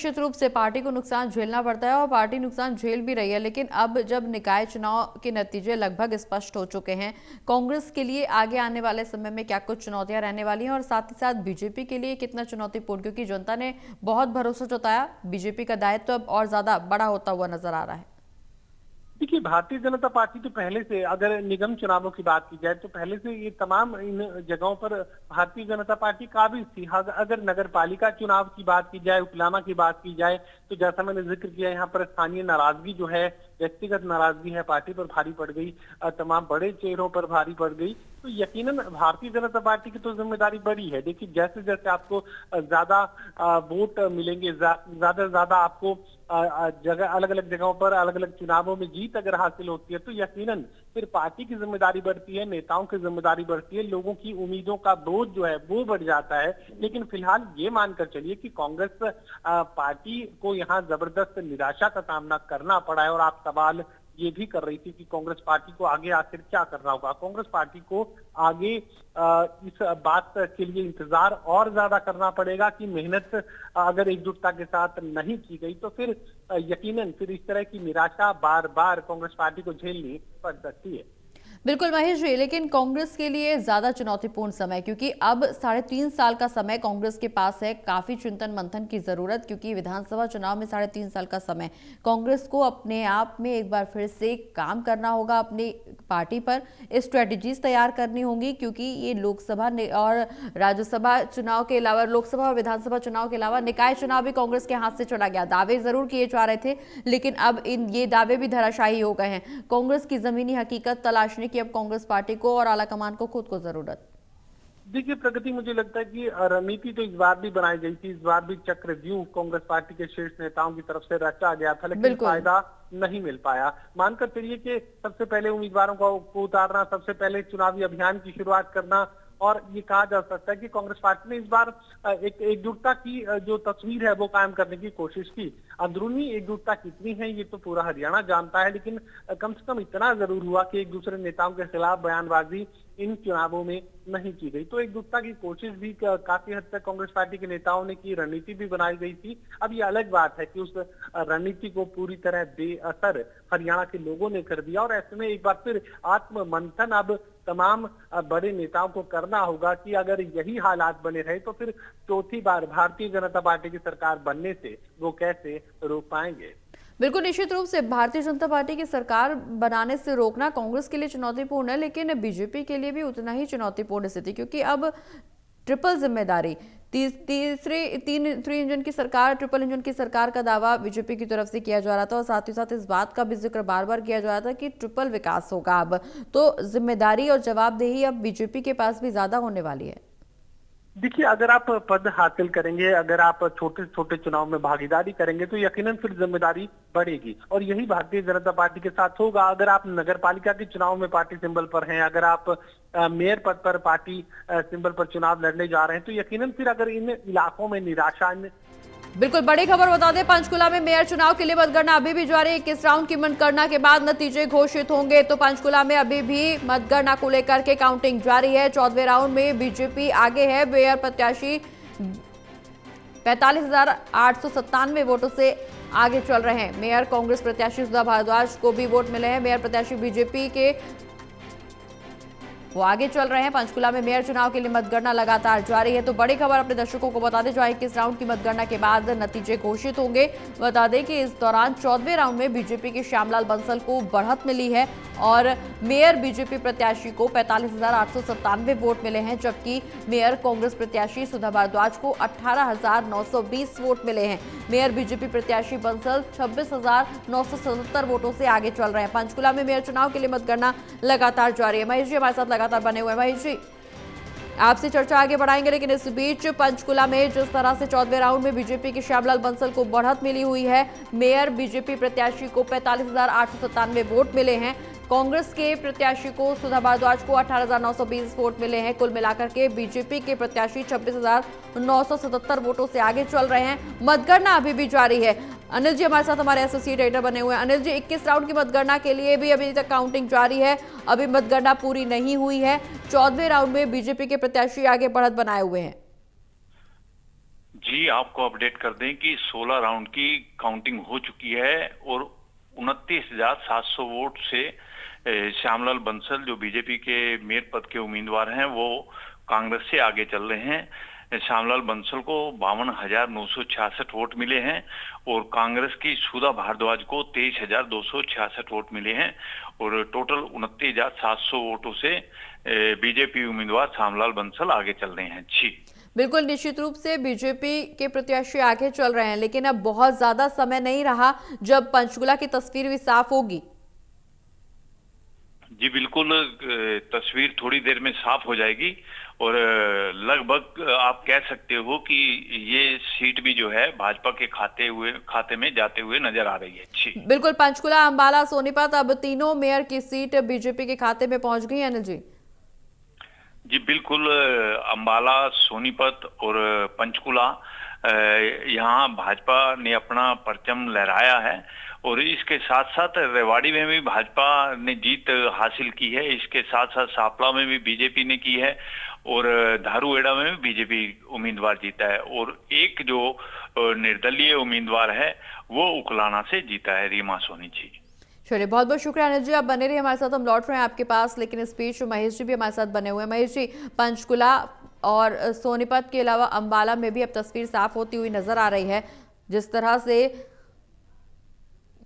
निश्चित रूप से पार्टी को नुकसान झेलना पड़ता है और पार्टी नुकसान झेल भी रही है, लेकिन अब जब निकाय चुनाव के नतीजे लगभग स्पष्ट हो चुके हैं, कांग्रेस के लिए आगे आने वाले समय में क्या कुछ चुनौतियां रहने वाली हैं और साथ ही साथ बीजेपी के लिए कितना चुनौतीपूर्ण, क्योंकि जनता ने बहुत भरोसा जताया, बीजेपी का दायित्व तो अब और ज्यादा बड़ा होता हुआ नजर आ रहा है। देखिए, भारतीय जनता पार्टी तो पहले से, अगर निगम चुनावों की बात की जाए तो पहले से ये तमाम इन जगहों पर भारतीय जनता पार्टी काबिज थी। अगर नगर पालिका चुनाव की बात की जाए, उपलामा की बात की जाए, तो जैसा मैंने जिक्र किया, यहाँ पर स्थानीय नाराजगी जो है, व्यक्तिगत नाराजगी है, पार्टी पर भारी पड़ गई, तमाम बड़े चेहरों पर भारी पड़ गई। तो यकीनन भारतीय जनता पार्टी की तो जिम्मेदारी बड़ी है। देखिए, जैसे जैसे आपको ज्यादा वोट मिलेंगे, ज्यादा से ज्यादा आपको जगह, अलग अलग जगहों पर अलग अलग चुनावों में जीत अगर हासिल होती है, तो यकीनन फिर पार्टी की जिम्मेदारी बढ़ती है, नेताओं की जिम्मेदारी बढ़ती है, लोगों की उम्मीदों का बोझ जो है वो बढ़ जाता है। लेकिन फिलहाल ये मानकर चलिए कि कांग्रेस पार्टी को यहाँ जबरदस्त निराशा का सामना करना पड़ा है। और आप सवाल ये भी कर रही थी कि कांग्रेस पार्टी को आगे आखिर क्या करना होगा। कांग्रेस पार्टी को आगे इस बात के लिए इंतजार और ज्यादा करना पड़ेगा कि मेहनत अगर एकजुटता के साथ नहीं की गई तो फिर यकीनन फिर इस तरह की निराशा बार बार कांग्रेस पार्टी को झेलनी पड़ सकती है। बिल्कुल महेश जी, लेकिन कांग्रेस के लिए ज्यादा चुनौतीपूर्ण समय, क्योंकि अब 3.5 साल का समय कांग्रेस के पास है, काफी चिंतन मंथन की जरूरत, क्योंकि विधानसभा चुनाव में 3.5 साल का समय कांग्रेस को अपने आप में एक बार फिर से काम करना होगा, अपनी पार्टी पर स्ट्रेटेजीज तैयार करनी होंगी, क्योंकि ये लोकसभा और राज्यसभा चुनाव के अलावा, लोकसभा और विधानसभा चुनाव के अलावा निकाय चुनाव भी कांग्रेस के हाथ से चला गया। दावे जरूर किए जा रहे थे, लेकिन अब ये दावे भी धराशायी हो गए हैं। कांग्रेस की जमीनी हकीकत तलाशने कि अब कांग्रेस पार्टी को और आला कमान को खुद को जरूरत। देखिए प्रगति, मुझे लगता है कि रणनीति तो इस बार भी बनाई गई थी, इस बार भी चक्रव्यूह कांग्रेस पार्टी के शीर्ष नेताओं की तरफ से रचा गया था, लेकिन फायदा नहीं मिल पाया। मानकर चलिए कि सबसे पहले उम्मीदवारों को उतारना, सबसे पहले चुनावी अभियान की शुरुआत करना, और ये कहा जा सकता है कि कांग्रेस पार्टी ने इस बार एक एकजुटता की जो तस्वीर है वो कायम करने की कोशिश की। अंदरूनी एकजुटता कितनी है ये तो पूरा हरियाणा जानता है, लेकिन कम से कम इतना जरूर हुआ कि एक दूसरे नेताओं के खिलाफ बयानबाजी इन चुनावों में नहीं की गई। तो एकजुटता की कोशिश भी काफी हद तक कांग्रेस पार्टी के नेताओं ने की, रणनीति भी बनाई गई थी। अब ये अलग बात है कि उस रणनीति को पूरी तरह बेअसर हरियाणा के लोगों ने कर दिया, और ऐसे में एक बार फिर आत्म मंथन अब तमाम बड़े नेताओं को करना होगा कि अगर यही हालात बने रहे तो फिर चौथी बार भारतीय जनता पार्टी की सरकार बनने से वो कैसे रोक पाएंगे। बिल्कुल, निश्चित रूप से भारतीय जनता पार्टी की सरकार बनाने से रोकना कांग्रेस के लिए चुनौतीपूर्ण है, लेकिन बीजेपी के लिए भी उतना ही चुनौतीपूर्ण स्थिति, क्योंकि अब ट्रिपल जिम्मेदारी, तीन इंजन की सरकार, ट्रिपल इंजन की सरकार का दावा बीजेपी की तरफ से किया जा रहा था, और साथ ही साथ इस बात का भी जिक्र बार बार किया जा रहा था कि ट्रिपल विकास होगा। अब तो जिम्मेदारी और जवाबदेही अब बीजेपी के पास भी ज्यादा होने वाली है। देखिए, अगर आप पद हासिल करेंगे, अगर आप छोटे छोटे चुनाव में भागीदारी करेंगे तो यकीनन फिर जिम्मेदारी बढ़ेगी, और यही भारतीय जनता पार्टी के साथ होगा। अगर आप नगर पालिका के चुनाव में पार्टी सिंबल पर हैं, अगर आप मेयर पद पर पार्टी सिंबल पर चुनाव लड़ने जा रहे हैं, तो यकीनन फिर अगर इन इलाकों में निराशा। बिल्कुल, बड़ी खबर बता दें, पंचकुला में मेयर चुनाव के लिए मतगणना अभी भी जारी है। 21 राउंड की मतगणना के बाद नतीजे घोषित होंगे, तो पंचकुला में अभी भी मतगणना को लेकर के काउंटिंग जारी है। 14वें राउंड में बीजेपी आगे है। मेयर प्रत्याशी 45,897 वोटों से आगे चल रहे हैं। मेयर कांग्रेस प्रत्याशी सुधा भारद्वाज को भी वोट मिले हैं। मेयर प्रत्याशी बीजेपी के वो आगे चल रहे हैं। पंचकुला में मेयर चुनाव के लिए मतगणना लगातार जारी है। तो बड़ी खबर अपने दर्शकों को बता दें, जो 21 राउंड की मतगणना के बाद नतीजे घोषित होंगे। बता दें कि इस दौरान 14वें राउंड में बीजेपी के श्यामलाल बंसल को बढ़त मिली है, और मेयर बीजेपी प्रत्याशी को 45,897 वोट मिले हैं, जबकि मेयर कांग्रेस प्रत्याशी सुधा भारद्वाज को 18,920 वोट मिले हैं। मेयर बीजेपी प्रत्याशी बंसल 26,977 वोटों से आगे चल रहे हैं। पंचकुला में मेयर चुनाव के लिए मतगणना लगातार जारी है। महेश जी हमारे साथ लगातार बने हुए हैं। महेश जी, आपसे चर्चा आगे बढ़ाएंगे, लेकिन इस बीच पंचकुला में जिस तरह से 14वें राउंड में बीजेपी के श्यामलाल बंसल को बढ़त मिली हुई है, मेयर बीजेपी प्रत्याशी को 45,897 वोट मिले हैं, कांग्रेस के प्रत्याशी को सुधा भारद्वाज को 18,920 वोट मिले हैं। कुल मिलाकर के बीजेपी के प्रत्याशी 26,977 वोटों से आगे चल रहे हैं। मतगणना अभी भी जारी है। अनिल जी हमारे साथ हमारे एसोसिएट एडिटर बने हुए हैं। अनिल जी, 21 राउंड की मतगणना के लिए भी अभी तक काउंटिंग जारी है, अभी मतगणना पूरी नहीं हुई है। 14वें राउंड में बीजेपी के प्रत्याशी आगे बढ़त बनाए हुए हैं। जी, आपको अपडेट कर दें कि 16 राउंड की काउंटिंग हो चुकी है और 29,700 वोट से श्यामलाल बंसल जो बीजेपी के मेयर पद के उम्मीदवार हैं वो कांग्रेस से आगे चल रहे हैं। श्यामलाल बंसल को 52,966 वोट मिले हैं और कांग्रेस की सुधा भारद्वाज को 23,266 वोट मिले हैं और टोटल 29,700 वोटों से बीजेपी उम्मीदवार श्यामलाल बंसल आगे चल रहे हैं। जी बिल्कुल, निश्चित रूप से बीजेपी के प्रत्याशी आगे चल रहे हैं, लेकिन अब बहुत ज्यादा समय नहीं रहा जब पंचकुला की तस्वीर भी साफ होगी। जी बिल्कुल, तस्वीर थोड़ी देर में साफ हो जाएगी और लगभग आप कह सकते हो कि ये सीट भी जो है भाजपा के खाते में जाते हुए नजर आ रही है। जी बिल्कुल, पंचकुला, अंबाला, सोनीपत, अब तीनों मेयर की सीट बीजेपी के खाते में पहुंच गई है अनिल जी। जी बिल्कुल, अंबाला, सोनीपत और पंचकुला यहाँ भाजपा ने अपना परचम लहराया है और इसके साथ साथ रेवाड़ी में भी भाजपा ने जीत हासिल की है। इसके साथ साथ सापला में भी बीजेपी ने की है और धारूहेड़ा में भी बीजेपी उम्मीदवार जीता है और एक जो निर्दलीय उम्मीदवार है वो उकलाना से जीता है, रीमा सोनी जी। चलिए, बहुत बहुत शुक्रिया अनिल जी, आप बने रहिए हमारे साथ, हम लौट रहे हैं आपके पास, लेकिन इस बीच महेश जी भी हमारे साथ बने हुए हैं। महेश जी, पंचकुला और सोनीपत के अलावा अंबाला में भी अब तस्वीर साफ होती हुई नजर आ रही है। जिस तरह से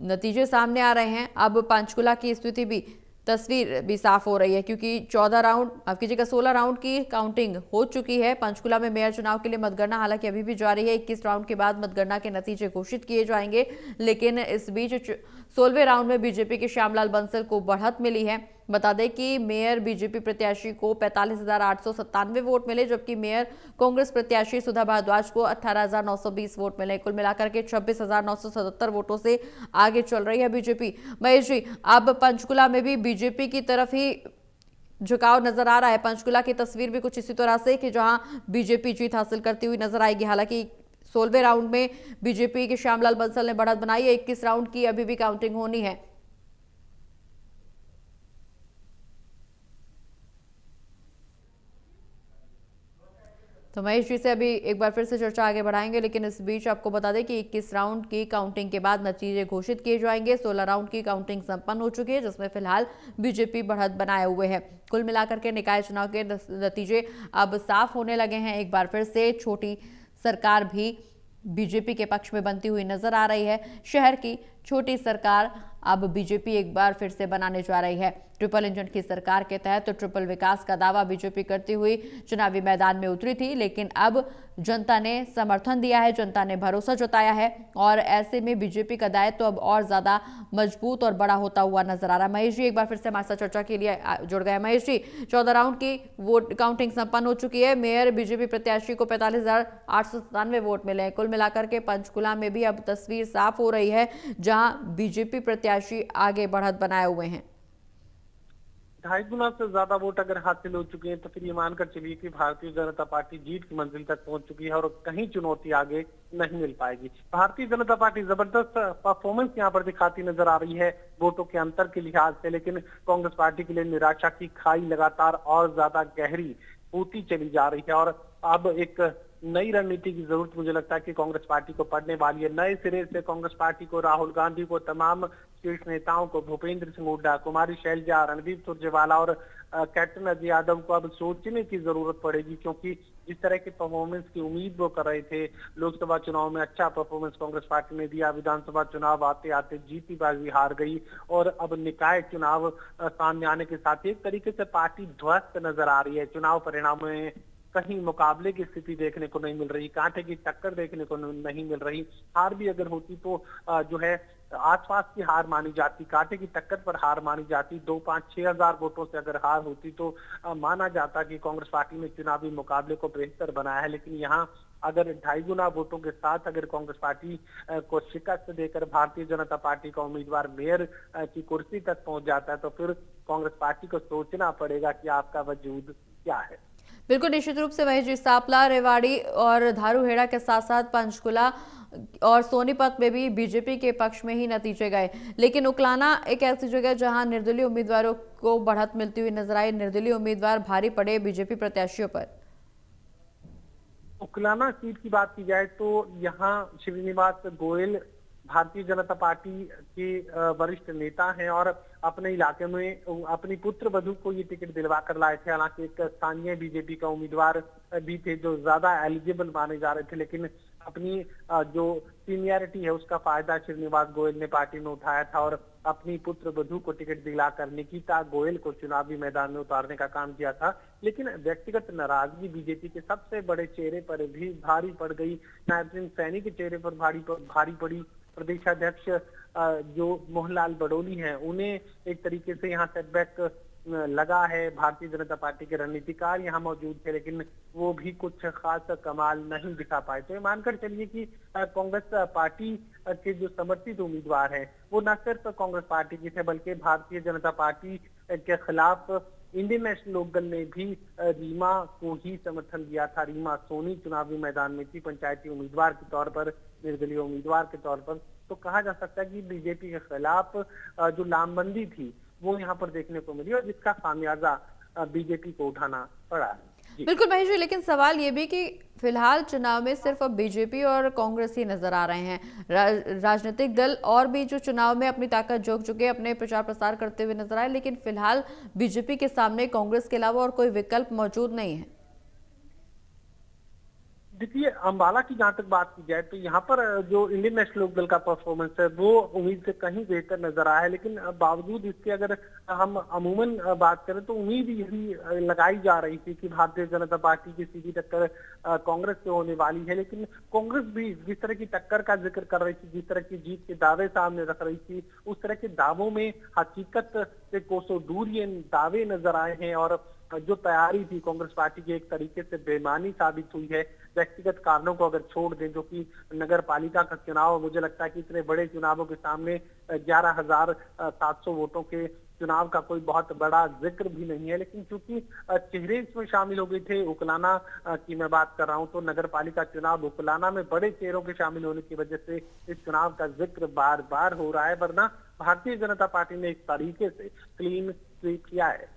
नतीजे सामने आ रहे हैं, अब पंचकुला की स्थिति भी, तस्वीर भी साफ हो रही है, क्योंकि 14 राउंड, माफ कीजिएगा 16 राउंड की काउंटिंग हो चुकी है। पंचकुला में मेयर चुनाव के लिए मतगणना हालांकि अभी भी जारी है। 21 राउंड के बाद मतगणना के नतीजे घोषित किए जाएंगे, लेकिन इस बीच 16वें राउंड में बीजेपी के श्यामलाल बंसल को बढ़त मिली है। बता दें कि मेयर बीजेपी प्रत्याशी को 45,897 वोट मिले, जबकि मेयर कांग्रेस प्रत्याशी सुधा भारद्वाज को 18,920 वोट मिले। कुल मिलाकर के 26,977 वोटों से आगे चल रही है बीजेपी। महेश जी, अब पंचकुला में भी बीजेपी की तरफ ही झुकाव नजर आ रहा है। पंचकुला की तस्वीर भी कुछ इसी तरह से कि जहां बीजेपी जीत हासिल करती हुई नजर आएगी। हालांकि 16वें राउंड में बीजेपी के श्यामलाल बंसल ने बढ़त बनाई है। 21 राउंड की अभी भी काउंटिंग होनी है। तो महेश जी से अभी एक बार फिर से चर्चा आगे बढ़ाएंगे, लेकिन इस बीच आपको बता दें कि 21 राउंड की काउंटिंग के बाद नतीजे घोषित किए जाएंगे। 16 राउंड की काउंटिंग संपन्न हो चुकी है, जिसमें फिलहाल बीजेपी बढ़त बनाए हुए है। कुल मिलाकर के निकाय चुनाव के नतीजे अब साफ होने लगे हैं। एक बार फिर से छोटी सरकार भी बीजेपी के पक्ष में बनती हुई नजर आ रही है। शहर की छोटी सरकार अब बीजेपी एक बार फिर से बनाने जा रही है। ट्रिपल इंजन की सरकार के तहत तो ट्रिपल विकास का दावा बीजेपी करती हुई चुनावी मैदान में उतरी थी, लेकिन अब जनता ने समर्थन दिया है, जनता ने भरोसा जताया है और ऐसे में बीजेपी का दायित्व तो अब और ज्यादा मजबूत और बड़ा होता हुआ नजर आ रहा है। महेश जी एक बार फिर से हमारे साथ चर्चा के लिए जुड़ गए। महेश जी, 14 राउंड की वोट काउंटिंग संपन्न हो चुकी है। मेयर बीजेपी प्रत्याशी को 45,897 वोट मिले। कुल मिलाकर के पंचकुला में भी अब तस्वीर साफ हो रही है, जहां बीजेपी प्रत्याशी आगे बढ़त बनाए हुए हैं। 2.5 गुना से ज्यादा वोट अगर हासिल हो चुके हैं तो फिर ये मानकर चलिए कि भारतीय जनता पार्टी जीत की मंजिल तक पहुंच चुकी है और कहीं चुनौती आगे नहीं मिल पाएगी। भारतीय जनता पार्टी जबरदस्त परफॉर्मेंस यहाँ पर दिखाती नजर आ रही है वोटों के अंतर के लिहाज से, लेकिन कांग्रेस पार्टी के लिए निराशा की खाई लगातार और ज्यादा गहरी होती चली जा रही है और अब एक नई रणनीति की जरूरत मुझे लगता है कि कांग्रेस पार्टी को पड़ने वाली है। नए सिरे से कांग्रेस पार्टी को, राहुल गांधी को, तमाम शीर्ष नेताओं को, भूपेंद्र सिंह हुड्डा, कुमारी शैलजा, रणदीप सुरजेवाला और कैप्टन अजय यादव को अब सोचने की जरूरत पड़ेगी, क्योंकि जिस तरह की परफॉर्मेंस की उम्मीद वो कर रहे थे, लोकसभा चुनाव में अच्छा परफॉर्मेंस कांग्रेस पार्टी ने दिया, विधानसभा चुनाव आते आते जीती बाजी हार गई और अब निकाय चुनाव सामने आने के साथ एक तरीके से पार्टी ध्वस्त नजर आ रही है। चुनाव परिणाम में कहीं मुकाबले की स्थिति देखने को नहीं मिल रही, कांटे की टक्कर देखने को नहीं मिल रही। हार भी अगर होती तो जो है आसपास की हार मानी जाती, कांटे की टक्कर पर हार मानी जाती। 2, 5, 6 हजार वोटों से अगर हार होती तो माना जाता कि कांग्रेस पार्टी ने चुनावी मुकाबले को बेहतर बनाया है। लेकिन यहाँ अगर 2.5 गुना वोटों के साथ अगर कांग्रेस पार्टी को शिकस्त देकर भारतीय जनता पार्टी का उम्मीदवार मेयर की कुर्सी तक पहुंच जाता है तो फिर कांग्रेस पार्टी को सोचना पड़ेगा कि आपका वजूद क्या है। बिल्कुल, निश्चित रूप से महेश जी, सापला, रेवाड़ी और धारूहेड़ा के साथ साथ पंचकुला और सोनीपत में भी बीजेपी के पक्ष में ही नतीजे गए, लेकिन उकलाना एक ऐसी जगह जहां निर्दलीय उम्मीदवारों को बढ़त मिलती हुई नजर आई। निर्दलीय उम्मीदवार भारी पड़े बीजेपी प्रत्याशियों पर। उकलाना सीट की बात की जाए तो यहाँ श्रीनिवास गोयल भारतीय जनता पार्टी के वरिष्ठ नेता हैं और अपने इलाके में अपनी पुत्र वधू को ये टिकट दिलवा कर लाए थे। हालांकि एक स्थानीय बीजेपी का उम्मीदवार भी थे जो ज्यादा एलिजिबल माने जा रहे थे, लेकिन अपनी जो सीनियरिटी है उसका फायदा श्रीनिवास गोयल ने पार्टी में उठाया था और अपनी पुत्र वधू को टिकट दिलाकर निकिता गोयल को चुनावी मैदान में उतारने का काम किया था। लेकिन व्यक्तिगत नाराजगी बीजेपी के सबसे बड़े चेहरे पर भी भारी पड़ गई। नायब सिंह सैनी के चेहरे पर भारी पड़ी। प्रदेशाध्यक्ष जो मोहनलाल बडोली हैं, उन्हें एक तरीके से यहाँ सेटबैक लगा है। भारतीय जनता पार्टी के रणनीतिकार यहाँ मौजूद थे, लेकिन वो भी कुछ खास कमाल नहीं दिखा पाए। तो ये मानकर चलिए कि कांग्रेस पार्टी के जो समर्थित उम्मीदवार हैं वो न सिर्फ कांग्रेस पार्टी के थे, बल्कि भारतीय जनता पार्टी के खिलाफ इंडियन नेशनल लोकदल ने भी रीमा को ही समर्थन दिया था। रीमा सोनी चुनावी मैदान में थी, पंचायती उम्मीदवार के तौर पर, निर्दलीय उम्मीदवार के तौर पर। तो कहा जा सकता है कि बीजेपी के खिलाफ जो लामबंदी थी वो यहाँ पर देखने को मिली और जिसका खामियाजा बीजेपी को उठाना पड़ा है। बिल्कुल महेश जी, लेकिन सवाल ये भी कि फिलहाल चुनाव में सिर्फ अब बीजेपी और कांग्रेस ही नजर आ रहे हैं। राजनीतिक दल और भी जो चुनाव में अपनी ताकत झोंक चुके, अपने प्रचार प्रसार करते हुए नजर आए, लेकिन फिलहाल बीजेपी के सामने कांग्रेस के अलावा और कोई विकल्प मौजूद नहीं है। देखिए, अंबाला की जहां तक बात की जाए तो यहाँ पर जो इंडियन नेशनल लोकदल का परफॉर्मेंस है वो उम्मीद से कहीं बेहतर नजर आया है। लेकिन बावजूद इसके अगर हम अमूमन बात करें तो उम्मीद यही लगाई जा रही थी कि भारतीय जनता पार्टी की सीधी टक्कर कांग्रेस से होने वाली है। लेकिन कांग्रेस भी जिस तरह की टक्कर का जिक्र कर रही थी, जिस तरह की जीत के दावे सामने रख रही थी, उस तरह के दावों में हकीकत से कोसों दूर ये दावे नजर आए हैं। और जो तैयारी थी कांग्रेस पार्टी की एक तरीके से बेईमानी साबित हुई है। व्यक्तिगत कारणों को अगर छोड़ दें, जो कि नगर पालिका का चुनाव, मुझे लगता है कि इतने बड़े चुनावों के सामने 11,700 वोटों के चुनाव का कोई बहुत बड़ा जिक्र भी नहीं है। लेकिन चूंकि चेहरे इसमें शामिल हो गए थे, उकलाना की मैं बात कर रहा हूं, तो नगर पालिका चुनाव उकलाना में बड़े चेहरों के शामिल होने की वजह से इस चुनाव का जिक्र बार बार हो रहा है। वरना भारतीय जनता पार्टी ने इस तरीके से क्लीन स्वीप किया है